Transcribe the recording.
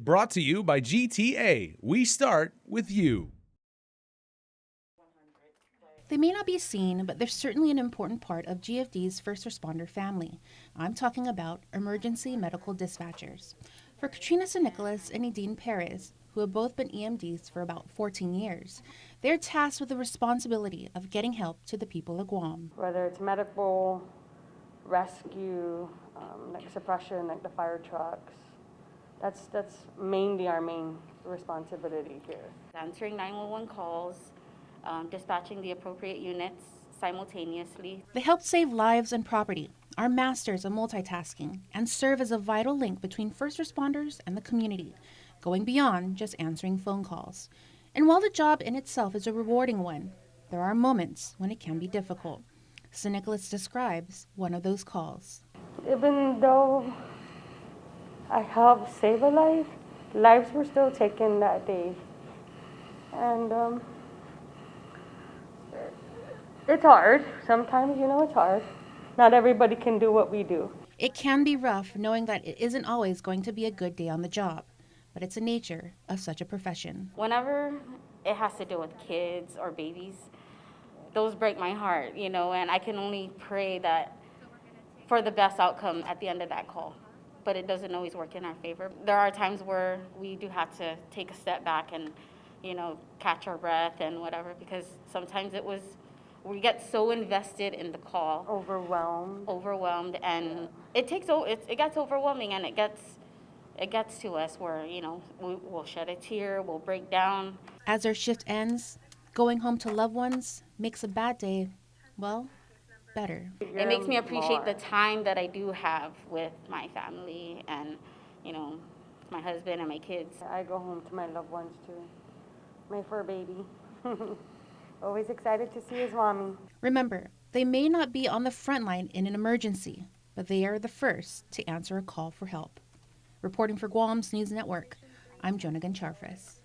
Brought to you by GTA. We start with you. They may not be seen, but they're certainly an important part of GFD's first responder family. I'm talking about emergency medical dispatchers. For Katrina and Nicolas and Nadine Perez, who have both been EMDs for about 14 years, they're tasked with the responsibility of getting help to the people of Guam. Whether it's medical, rescue, like suppression, like the fire trucks, that's mainly our main responsibility here. Answering 911 calls, dispatching the appropriate units simultaneously. They help save lives and property, are masters of multitasking, and serve as a vital link between first responders and the community, going beyond just answering phone calls. And while the job in itself is a rewarding one, there are moments when it can be difficult. So Nicolas describes one of those calls. Even though I helped save a life, lives were still taken that day. And it's hard. Sometimes, it's hard. Not everybody can do what we do. It can be rough knowing that it isn't always going to be a good day on the job, but it's the nature of such a profession. Whenever it has to do with kids or babies, those break my heart, and I can only pray that for the best outcome at the end of that call. But it doesn't always work in our favor. There are times where we do have to take a step back and, catch our breath and whatever, because sometimes we get so invested in the call. Overwhelmed, and it gets overwhelming, and it gets to us where, we'll shed a tear, we'll break down. As our shift ends, going home to loved ones makes a bad day, well, better. It makes me appreciate the time that I do have with my family and, my husband and my kids. I go home to my loved ones too. My fur baby. Always excited to see his mommy. Remember, they may not be on the front line in an emergency, but they are the first to answer a call for help. Reporting for Guam's News Network, I'm Jonah Goncharfres.